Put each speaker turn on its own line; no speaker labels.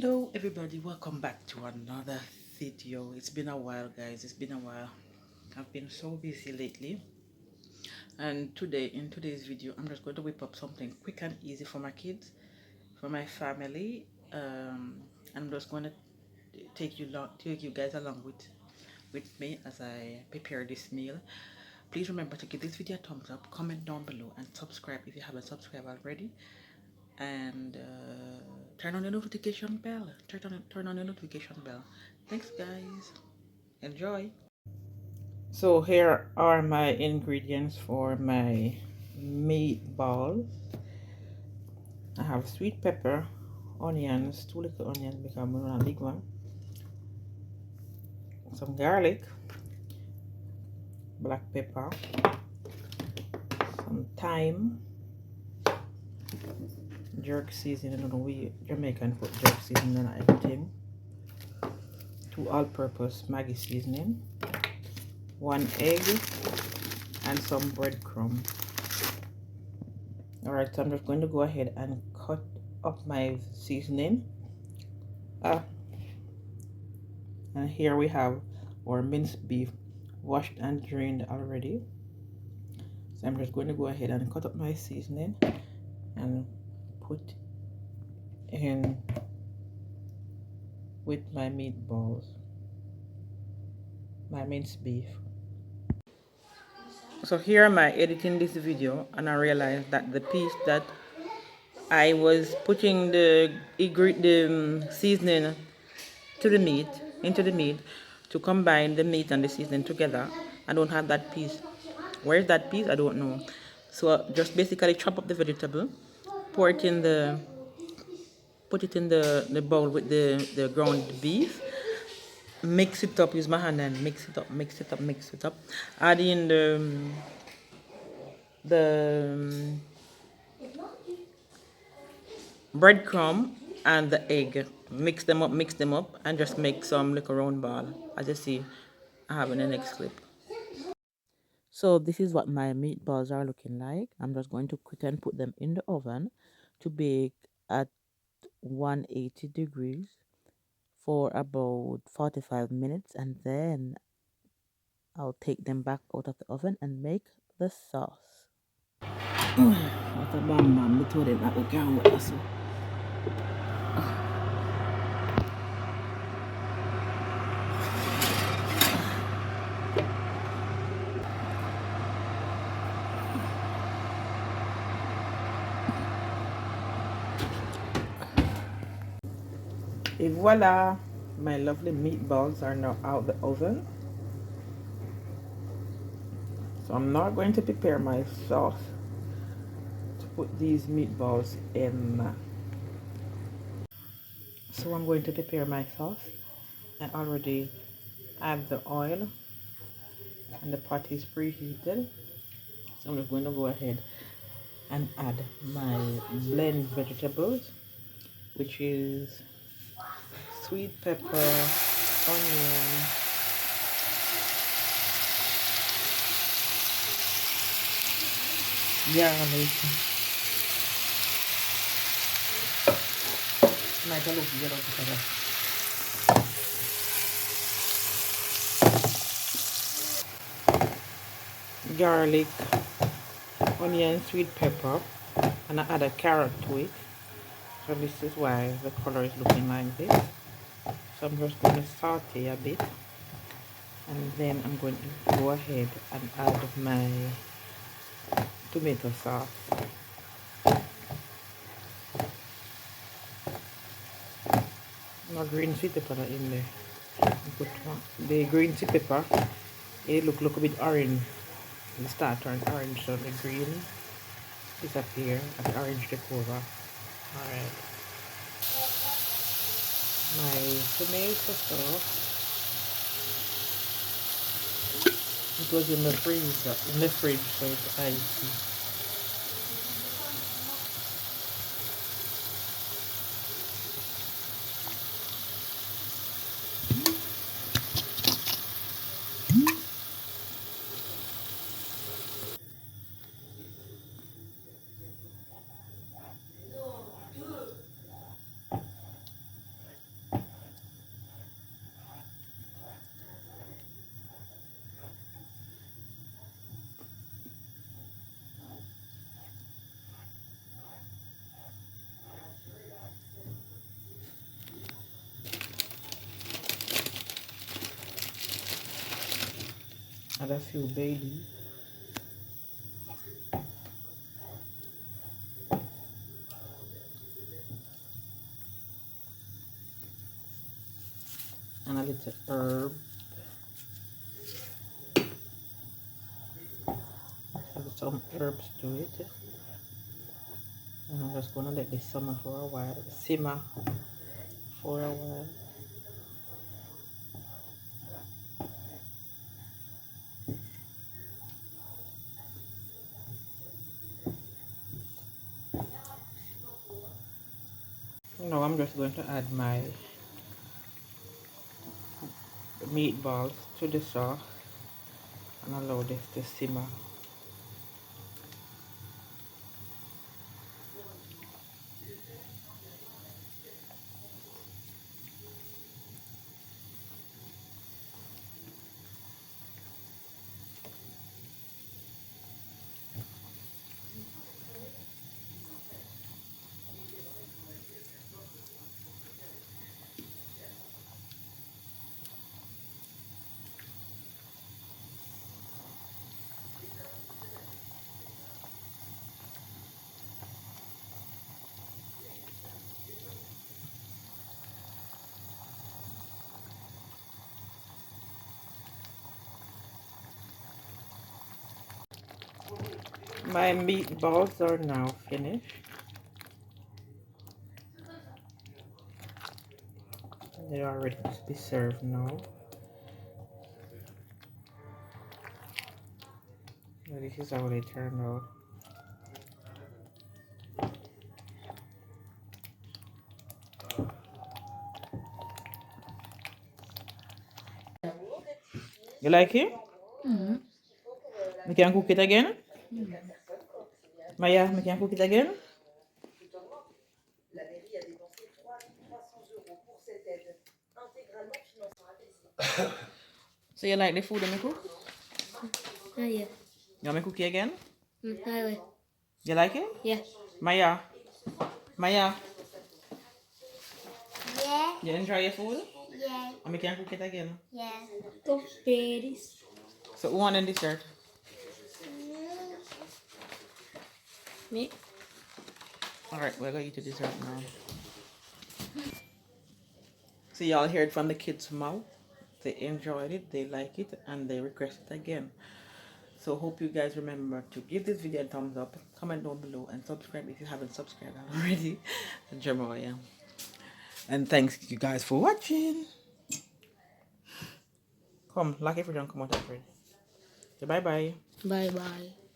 Hello everybody, welcome back to another video. It's been a while guys, it's been a while. I've been so busy lately, and in today's video I'm just going to whip up something quick and easy for my kids, for my family. I'm just going to take you guys along with me as I prepare this meal. Please remember to give this video a thumbs up, comment down below, and subscribe if you haven't subscribed already, and turn on the notification bell. Turn on the notification bell. Thanks guys, enjoy. So here are my ingredients for my meatballs. I have sweet pepper, onions, 2 little onions because I'm gonna big one, some garlic, black pepper, some thyme, jerk seasoning. I don't know, we Jamaican put jerk seasoning on everything. 2 all-purpose Maggi seasoning, 1 egg, and some breadcrumb. Alright, so I'm just going to go ahead and cut up my seasoning. And here we have our minced beef, washed and drained already. So I'm just going to go ahead and cut up my seasoning and put in with my meatballs, my minced beef. So here am I editing this video, and I realized that the piece that I was putting the seasoning to the meat, into the meat, to combine the meat and the seasoning together, I don't have that piece. Where is that piece? I don't know. So just basically chop up the vegetable, pour it in the put it in the bowl with the ground beef, mix it up, use my hand and mix it up, add in the breadcrumb and the egg, mix them up, and just make some little round ball, as you see I have in the next clip. So this is what my meatballs are looking like. I'm just going to quick and put them in the oven to bake at 180 degrees for about 45 minutes, and then I'll take them back out of the oven and make the sauce. What a bomb, man. I told them that we can't wait to see. Et voila, my lovely meatballs are now out the oven. So I'm now going to prepare my sauce to put these meatballs in. So I'm going to prepare my sauce. I already add the oil and the pot is preheated. So I'm just going to go ahead and add my blend vegetables, which is sweet pepper, onion, garlic. Might a look yellow together. Garlic, onion, sweet pepper, and I add a carrot to it. So this is why the color is looking like this. So I'm just going to saute a bit, and then I'm going to go ahead and add my tomato sauce. No green sweet pepper in there. Put the green sweet pepper. It look a bit orange. It start turn orange, so the green disappear and the orange take over. Alright. My tomato sauce. It was in the freezer, in the fridge, so it's icy. Add a few bay leaves. And a little herb. Add some herbs to it. And I'm just gonna let this simmer for a while. Simmer for a while. Now I'm just going to add my meatballs to the sauce and allow this to simmer. My meatballs are now finished. They are ready to be served now. So this is how they turn out. You like it?
Mm-hmm.
We can cook it again?
Mm-hmm.
Maya, we can cook it again? So you like the food that I cook?
Oh, yeah.
You want me to cook it again?
Highway.
You like it?
Yeah.
Maya? Maya?
Yeah,
You enjoy your food?
yeah,
And we can cook it again?
yeah.
Top berries.
So who want the dessert?
Me.
Alright, we're going to eat the dessert now. So y'all heard from the kids' mouth. They enjoyed it, they like it, and they request it again. So hope you guys remember to give this video a thumbs up, comment down below, and subscribe if you haven't subscribed already. Jeremiah. And thanks you guys for watching. Come, lock everything, come out of it. Bye bye.
Bye bye.